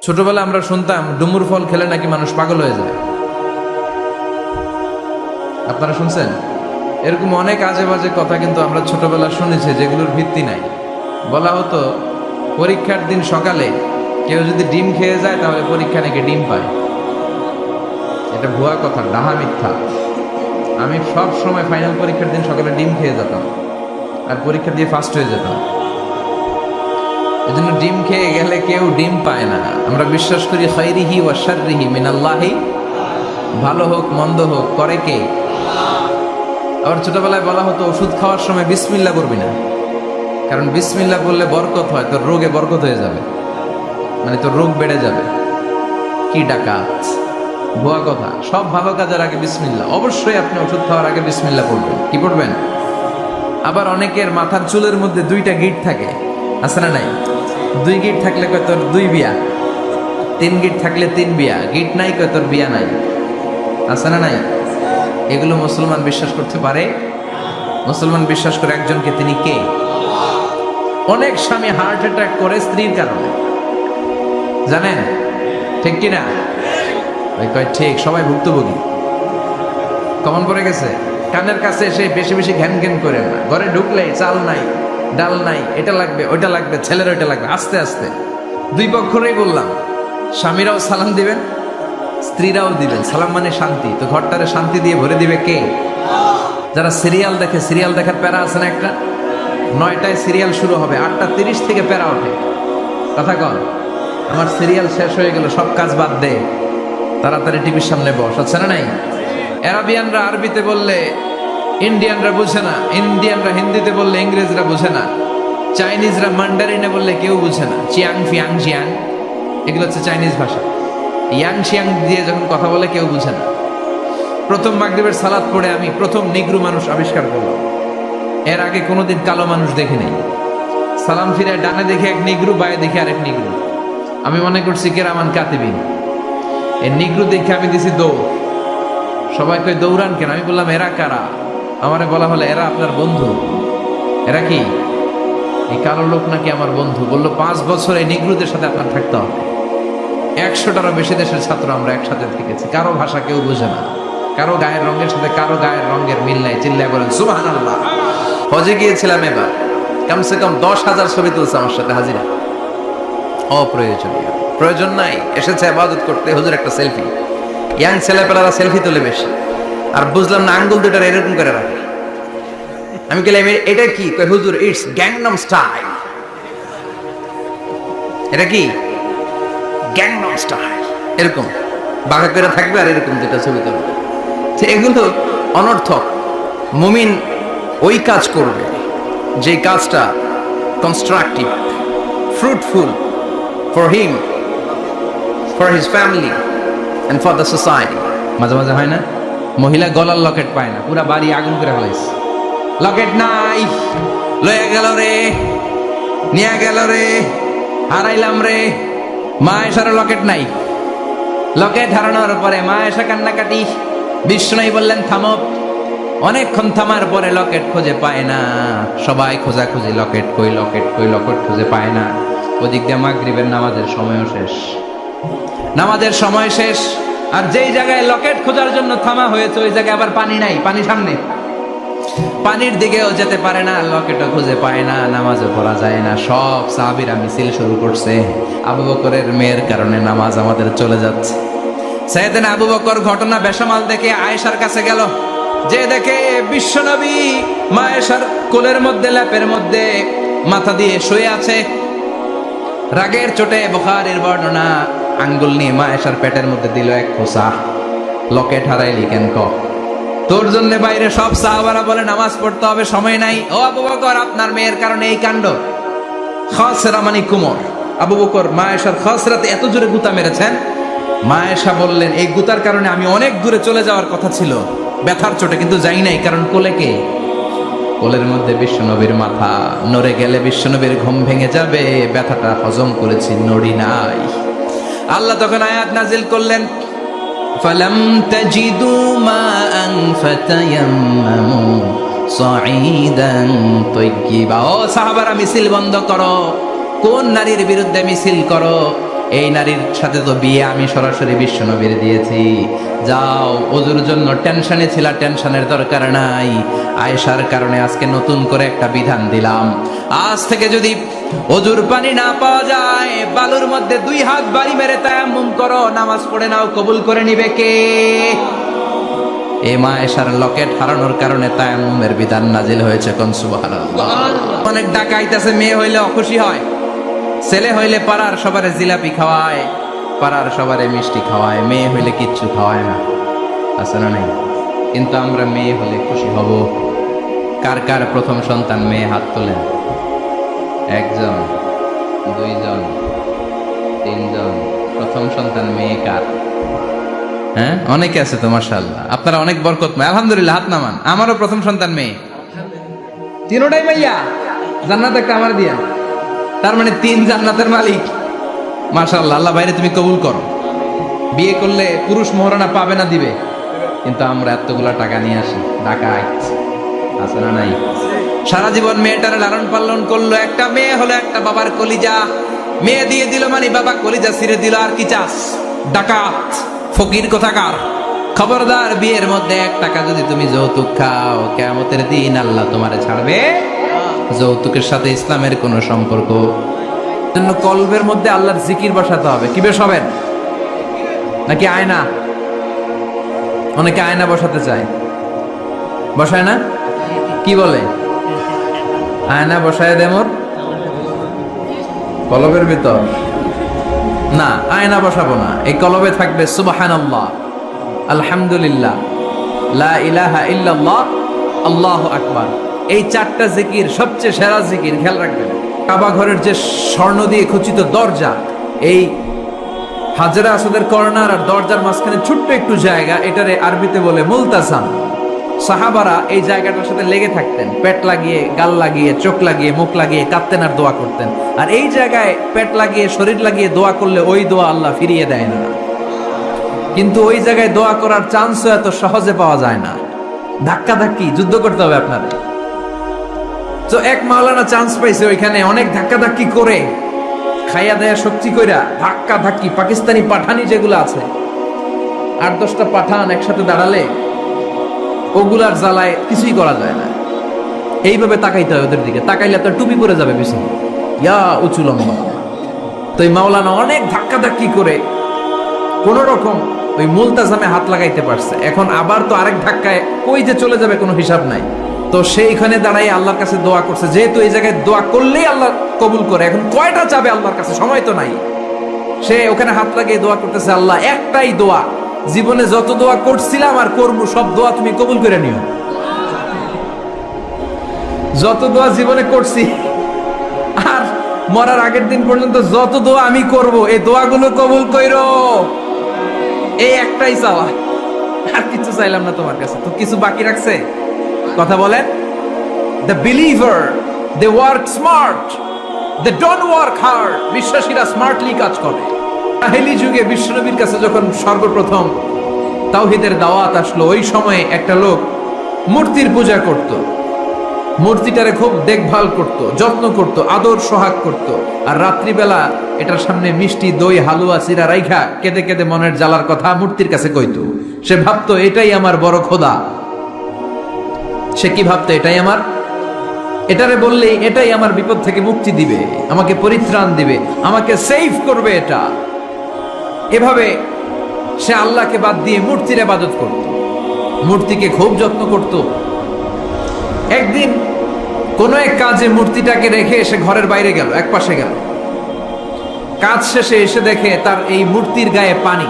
ছোটবেলা আমরা শুনতাম ডুমুর ফল খেলে নাকি মানুষ পাগল হয়ে যায়। আপনারা শুনছেন? এরকম অনেক আজে বাজে কথা কিন্তু আমরা ছোটবেলা শুনেছি, যেগুলোর ভিত্তি নাই। বলা হতো পরীক্ষার দিন সকালে কেউ যদি ডিম খেয়ে যায় তাহলে পরীক্ষা নাকি ডিম পায়। এটা ভুয়া কথা, ডাহা মিথ্যা। আমি সব সময় ফাইনাল পরীক্ষার দিন সকালে ডিম খেয়ে যেতাম আর পরীক্ষা দিয়ে ফার্স্ট হয়ে যেতাম। এজন্য ডিম খেয়ে গেলে কেউ ডিম পায় না। আমরা বিশ্বাস করি খাইরিহি ওয়া শাররিহি মিনাল্লাহি, ভালো হোক মন্দ হোক করে কে? আবার ছোটবেলায় বলা হতো ওষুধ খাওয়ার সময় বিসমিল্লাহ করবি না, কারণ বিসমিল্লাহ বললে বরকত হয়, তোর রোগে বরকত হয়ে যাবে, মানে তোর রোগ বেড়ে যাবে। কি ডাকাত, ভুয়া কথা। সব ভালো কাজের আগে বিসমিল্লাহ। অবশ্যই আপনি ওষুধ খাওয়ার আগে বিসমিল্লাহ পড়বেন। কি পড়বেন? আবার অনেকের মাথার চুলের মধ্যে 2টা গিঁট থাকে, আছে না নাই? 2 গিঁট থাকলে কয় তোর 2 বিয়া, 3 গিঁট থাকলে 3 বিয়া, গিঁট নাই কয় তোর বিয়া নাই, আছে না নাই? এগুলো মুসলমান বিশ্বাস করতে পারে? মুসলমান বিশ্বাস করে একজনকে, তিনি কে? অনেক স্বামী হার্ট অ্যাটাক করে স্ত্রীর কারণে, জানেন? ঠিক কিনা? ওই কয় ঠিক, সবাই ভুক্তভোগী। কমন পড়ে গেছে। কানের কাছে এসে বেশি বেশি ঘ্যান ঘ্যান করেন না। ঘরে ঢুকলেই চাল নাই, ডাল নাই, এটা লাগবে ওইটা লাগবে, ছেলের ওইটা লাগবে। আস্তে আস্তে 2 পক্ষরেই বললাম, স্বামীরাও সালাম দিবেন, স্ত্রীরাও দিবেন। সালাম মানে শান্তি। তো ঘরটারে শান্তি দিয়ে ভরে দিবে কে? যারা সিরিয়াল দেখে, সিরিয়াল দেখার প্যারা আছে না একটা? 9টায় সিরিয়াল শুরু হবে, 8:30 থেকে প্যারা ওঠে। কথা কন, আমার সিরিয়াল শেষ হয়ে গেল, সব কাজ বাদ দে, তাড়াতাড়ি টিভির সামনে বস, আছে না নাই? আরবিয়ানরা আরবিতে বললে ইন্ডিয়ানরা বুঝে না, ইন্ডিয়ানরা হিন্দিতে বললে ইংরেজরা বুঝে না, চাইনিজরা মান্ডারিনে বললে কেউ বুঝে না। চিয়াং ফিয়াং জিয়াং, এগুলো হচ্ছে চাইনিজ ভাষা। ইয়াং শিয়াং দিয়ে যখন কথা বলে কেউ বুঝে না। প্রথম মাগরিবের সালাত পড়ে আমি প্রথম নিগ্রু মানুষ আবিষ্কার করলাম। এর আগে কোনোদিন কালো মানুষ দেখি নাই। সালাম ফিরে ডানে দেখে এক নিগ্রু, বায়ে দেখে আরেক নিগ্রু। আমি মনে করছি কেরামান কাতিবিন। এই নিগ্রু দেখে আমি দিছি দৌড়। সবাই কই দৌড়ান কেন? আমি বললাম এরা কারা? আমারে বলা হলো এরা আপনার বন্ধু। এরা কি? এই কালো লোক নাকি আমার বন্ধু। বললো 5 বছর এই নিগ্রুদের সাথে আপনার থাকতে হবে। 100টারও বেশি দেশের ছাত্র আমরা একসাথে থেকেছি। কারো ভাষা কেউ বোঝে না, কারো গায়ের রঙের সাথে কারো গায়ের রঙের মিল নাই। চিল্লায় বলেন সুবহানাল্লাহ। হজে গিয়েছিলাম এবার, কমসে কম 10,000 ছবি তুলছে আমার সাথে হাজিরা। অপ্রয়োজনীয়, প্রয়োজন নাই। এসেছে ইবাদত করতে, হুজুর একটা সেলফি। ইয়াং ছেলেপেলারা সেলফি তোলে বেশি। আর বুঝলাম না, আঙ্গুল দুটার এরকম করে রাখে। আমি বললাম এটা কি? কই হুজুর ইটস গ্যাংনাম স্টাইল। এটা কি? Gangnam style. এরকম বাঁকা করে থাকবে আর এরকম দুটা ছবি তুলবে। এগুলো অনর্থক। মুমিন ওই কাজ করবে যে কাজটা constructive, fruitful for him, for his family and for the society. মাঝে মাঝে হয় না, মহিলা গলার লকেট পায় না, পুরা বাড়ি আগুন করে ফেলাইছে। লকেট নাই, লয়ে গেল রে, নিয়ে গেল রে, হারাইলাম রে। মা এসার লকেট নাই। লকেট হারানোর পরে মা এসে কান্নাকাটি। বিষ্ণু বললেন থামো। অনেকক্ষণ থামার পরে লকেট খুঁজে পায় না। সবাই খোঁজাখুঁজি, লকেট কই, লকেট কই, লকেট খুঁজে পায় না। ওদিক দিয়ে মাগরিবের নামাজের সময়ও শেষ। নামাজের সময় শেষ, আর যেই জায়গায় লকেট খোঁজার জন্য থামা হয়েছে ওই জায়গায় আবার পানি নাই, পানি সামনে। পানির দিকেও যেতে পারে না, লকেটও খুঁজে পায় না, নামাজও পড়া যায় না। সব সাহাবীরা মিছিল শুরু করছে, আবু বকরের মেয়ের কারণে নামাজ আমাদের চলে যাচ্ছে। সাইয়েদনা আবু বকর ঘটনা বেসামাল দেখে আয়েশার কাছে গেল। যে দেখে বিশ্বনবী মা আয়েশার কোলের মধ্যে, ল্যাপের মধ্যে মাথা দিয়ে শুয়ে আছে। রাগের চোটে বুখারীর বর্ণনা, আঙ্গুল নিয়ে মা আয়েশার পেটের মধ্যে দিল এক খোঁচা। লকেট হারাইলি কেন ক? তোর জন্য বাইরে সব সাহাবারা বলে নামাজ পড়তে হবে, সময় নাই। ও আবু বকর, আপনার মেয়ের কারণে এই কাণ্ড। খাসরা মানে কুমর। আবু বকর মা আয়েশার খাসরাতে এত জোরে গুতা মেরেছেন, মা আয়েশা বললেন এই গুতার কারণে আমি অনেক দূরে চলে যাওয়ার কথা ছিল ব্যথার চোটে, কিন্তু যাই নাই, কারণ কোলে কে? কোলের মধ্যে বিশ্বনবীর মাথা। নড়ে গেলে বিশ্বনবীর ঘুম ভেঙে যাবে, ব্যথাটা হজম করেছি, নড়ি নাই। আল্লাহ তখন আয়াত নাজিল করলেন, ফালাম তাজিদু মাআন ফাতায়াম্মামু সাঈদান তাইয়্যিবা। ও সাহাবারা, মিছিল বন্ধ করো। কোন নারীর বিরুদ্ধে মিছিল করো? এই নারীর সাথে তো বিয়ে আমি সরাসরি বিশ্বনবীর দিয়েছি, যাও ওজুর জন্য টেনশনে ছিলা, টেনশনের দরকার নাই, আয়েশার কারণে আজকে নতুন করে একটা বিধান দিলাম, আজ থেকে যদি ওজুর পানি না পাওয়া যায় বালুর মধ্যে 2 হাত বাড়ি মেরে তায়াম্মুম করো, নামাজ পড়ে নাও, কবুল করে নিবে কে? এই মা আয়েশার লকেট হারানোর কারণে তায়াম্মুমের বিধান নাজিল হয়েছে। কোন সুবহানাল্লাহ। অনেক ডাকা আইতাছে, মেয়ে হইলে অখুশি হয়, ছেলে হইলে পাড়ার সবারে জিলাপি খাওয়ায়, পাড়ার সবারে মিষ্টি খাওয়ায়, মেয়ে হইলে কিচ্ছু খাওয়ায় না, আছে না নাই? কিন্তু আমরা মেয়ে হলে খুশি হব। কার কার প্রথম সন্তান মেয়ে? হাত তোলেন। 1 জন, 2 জন, 3 জন। প্রথম সন্তান মেয়ে কার? হ্যাঁ, অনেকে আছে তো মাশাআল্লাহ, আপনারা অনেক বরকতময়। আলহামদুলিল্লাহ, হাত নামান। আমারও প্রথম সন্তান মেয়ে, তিনটাই মাইয়া। জান্নাত একটা আমার দিয়া, তার মানে 3 জান্নাতের মালিক। মাশাআল্লাহ, আল্লাহ বাইরে তুমি কবুল করো। বিয়ে করলে পুরুষ মহারণা পাবে না, দিবে। কিন্তু আমরা এতগুলা টাকা নিয়ে আসি, ডাকাইত আছে না নাই? সারা জীবন মেয়েটার লালন পালন করলো, একটা মেয়ে হলো একটা বাবার কলিজা। মেয়ে দিয়ে দিল মানে বাবা কলিজা ছিঁড়ে দিল, আর কি চাস? ডাকাত, ফকির কোথাকার। খবরদার, বিয়ের মধ্যে 1 টাকা যদি তুমি যৌতুক খাও, কিয়ামতের দিন আল্লাহ তোমারে ছাড়বে। যৌতুকের সাথে ইসলামের কোনো সম্পর্ক জন্য কলবের মধ্যে আল্লাহর জিকির বসাতে হবে। কি বসাবেন? নাকি আয়না? অনেকে আয়না বসাতে চায়, বসায় না? কি বলে? আয়না বসায় দে মোর কলবের ভিতর। না, আয়না বসাবো না, এই কলবে থাকবে সুবহানাল্লাহ, আলহামদুলিল্লাহ, লা ইলাহা ইল্লাল্লাহ, আল্লাহু আকবার। এই 4টা জিকির সবচেয়ে সেরা জিকির, খেয়াল রাখবেন। কাবা ঘরের যে স্বর্ণ দিয়ে খচিত দরজা, এই হাজরা আসদের কর্নার আর দরজার মাঝখানে ছোট্ট একটু জায়গা, এটারে আরবিতে বলে মুলতাসাম। সাহাবারা এই জায়গাটার সাথে লেগে থাকতেন, পেট লাগিয়ে, গাল লাগিয়ে, চোখ লাগিয়ে, মুখ লাগিয়ে কাঁদতেন আর দোয়া করতেন। আর এই জায়গায় পেট লাগিয়ে, শরীর লাগিয়ে দোয়া করলে ওই দোয়া আল্লাহ ফিরিয়ে দেয় না। কিন্তু ওই জায়গায় দোয়া করার চান্সও এত সহজে পাওয়া যায় না, ধাক্কা ধাক্কি যুদ্ধ করতে হবে আপনাদের। তো এক মাওলানা চান্স পাইছে ওইখানে, অনেক ধাক্কা ধাক্কি করে, খাইয়া দেয়া শক্তি কইরা ধাক্কা ধাক্কি। পাকিস্তানি পাঠানি যেগুলো আছে, 8-10টা পাঠান একসাথে দাঁড়ালে ওগুলার জ্বালায় কিছুই করা যায় না। এইভাবে তাকাইতে হয় ওদের দিকে, তাকাইলে আপনার টুপি পরে যাবে পিছনে, ইয়া উঁচু লম্বা। তো এই মাওলানা অনেক ধাক্কা ধাক্কি করে কোন রকম ওই মুলতাজামে হাত লাগাইতে পারছে। এখন আবার তো আরেক ধাক্কায় কই যে চলে যাবে কোনো হিসাব নাই। তো সেইখানে দাঁড়াই আল্লাহর কাছে দোয়া করছে, যেহেতু এই জায়গায় দোয়া করলেই আল্লাহ কবুল করে, এখন কয়টা চাবে আল্লাহর কাছে, সময় তো নাই। সে ওখানে হাত লাগিয়ে দোয়া করতেছে, আল্লাহ একটাই দোয়া, জীবনে যত দোয়া করছিলাম আর করবো সব দোয়া তুমি কবুল করে নিও। যত দোয়া জীবনে করছি আর মরার আগের দিন পর্যন্ত যত দোয়া আমি করব, এই দোয়াগুলো কবুল কইরো। এই একটাই চাওয়া, আর কিছু চাইলাম না তোমার কাছে। তো কিছু বাকি রাখছে? কথা বলেন। The believer, they work smart, they don't work hard. বিশ্বাসীরা স্মার্টলি কাজ করে। জাহেলি যুগে বিশ্বনবীর কাছে যখন সর্বপ্রথম তাওহীদের দাওয়াত আসলো, ওই সময়ে একটা লোক মূর্তির পূজা করত, মূর্তিটারে খুব দেখভাল করত, যত্ন করত, আদর সোহাগ করত। আর রাত্রিবেলা এটার সামনে মিষ্টি, দই, হালুয়া, চিরা রাইখা কেঁদে কেঁদে মনের জ্বালার কথা মূর্তির কাছে কইতো। সে ভাবতো এটাই আমার বড় খোদা। সে কি ভাবতো? এটাই আমার, এটারে বললেই এটাই আমার বিপদ থেকে মুক্তি দিবে, আমাকে পরিত্রাণ দিবে, আমাকে সেভ করবে এটা। এভাবে সে আল্লাহকে বাদ দিয়ে মূর্তির ইবাদত করত, মূর্তিকে খুব যত্ন করত। একদিন কোন এক কাজে মূর্তিটাকে রেখে সে ঘরের বাইরে গেল, এক পাশে গেল। কাজ শেষে এসে দেখে তার এই মূর্তির গায়ে পানি।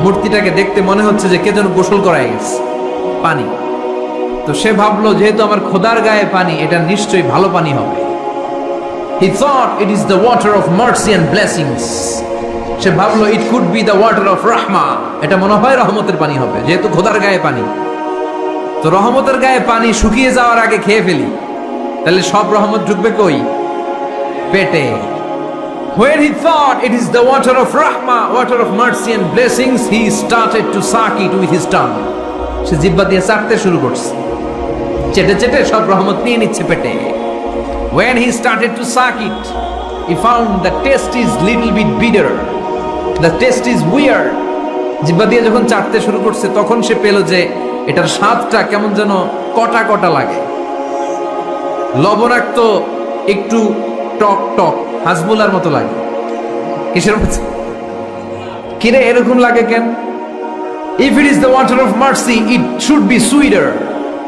মূর্তিটাকে দেখতে মনে হচ্ছে যে কে যেন গোসল করায় গেছে, পানি। তো সে ভাবলো, যেহেতু আমার খোদার গায়ে পানি, এটা নিশ্চয়ই ভালো পানি হবে। He thought it is the water of mercy and blessings. সে ভাবলো it could be the water of rahma. এটা মনে হয় রহমতের পানি হবে, যেহেতু খোদার গায়ে পানি। তো রহমতের গায়ে পানি শুকিয়ে যাওয়ার আগে খেয়ে ফেলি, তাহলে সব রহমত ঢুকবে কই? পেটে। When he thought it is the water of rahma, water of mercy and blessings, he started to suck it with his tongue. সে জিহ্বা দিয়ে চাটতে শুরু করছে, চেটে চেটে সব রহমত নিয়ে নিচ্ছে পেটে। When he started to suck it, he found the taste is little bit bitter, the taste is weird. জিহ্বা দিয়ে যখন চাটতে শুরু করছে তখন সে পেল যে এটার স্বাদটা কেমন যেন কটা কটা লাগে, লবণাক্ত, একটু টক টক, হাজবুলার মতো লাগে। কিসের মতো? কিরে এরকম লাগে কেন? If it is the water of mercy, it should be sweeter.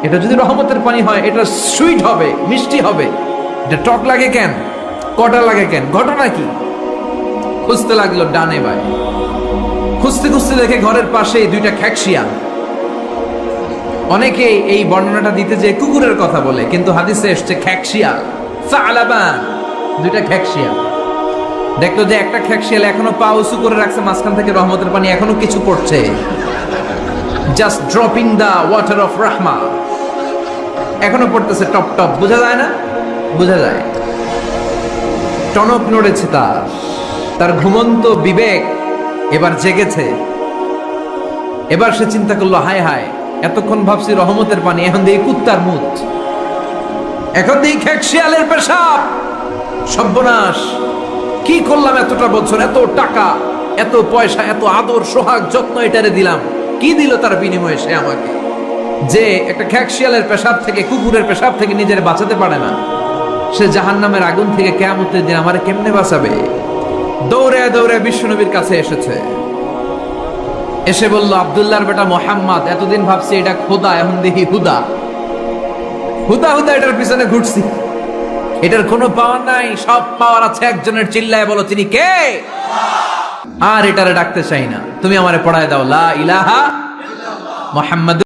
এটা যদি রহমতের পানি হয় এটা সুইট হবে, মিষ্টি হবে। এটা টক লাগে কেন, কটা লাগে কেন, ঘটনা কি? খুঁজতে লাগলো ডানে বায়ে, খুঁজতে খুঁজতে দেখে ঘরের পাশে দুইটা খ্যাকশিয়াল। অনেকে এই বর্ণনাটা দিতে যে কুকুরের কথা বলে, কিন্তু হাদিসে এসছে খ্যাকশিয়াল, সালাবান, দুইটা খ্যাকশিয়াল। দেখলো যে একটা খ্যাকশিয়াল এখনো পা উঁচু করে রাখছে, মাঝখান থেকে রহমতের পানি এখনো কিছু পড়ছে, just dropping the water of রাহমা, এখনো পড়তেছে টপ টপ। বোঝা যায় না? বোঝা যায়। টনক নড়েছে তার ঘুমন্ত বিবেক এবার জেগেছে। এবার সে চিন্তা করলো, হায় হায়, এতক্ষণ ভাবছি রহমতের পানি, এখন দেখি কুত্তার মুত, এখন দেখি খ্যাকশিয়ালের পেশাব। সর্বনাশ, কি করলাম এতটা বছর, এত টাকা, এত পয়সা, এত আদর সোহাগ যত্ন এটারে দিলাম, কি দিল তার বিনিময়ে সে আমাকে? যে একটা খ্যাকশিয়ালের পেশাব থেকে, কুকুরের পেশাব থেকে নিজের বাঁচাতে পারে না, সে জাহান্নামের আগুন থেকে কিয়ামতের দিন আমারে কেমনে বাঁচাবে? দৌড়ে দৌড়ে বিশ্বনবীর কাছে এসেছে, এসে বলল, আব্দুল্লাহর বেটা মোহাম্মদ, এতদিন ভাবছি এটা খোদা, এখন দেখি হুদা। হুদা হুদা এটার পিছনে ঘুরছি, এটার কোনো পাওয়ার নাই, সব পাওয়ার আছে একজনের। চিল্লায় বলো, তিনি কে? আর এটারে ডাকতে চাই না, তুমি আমারে পড়ায় দাও লা ইলাহা মুহাম্মাদুর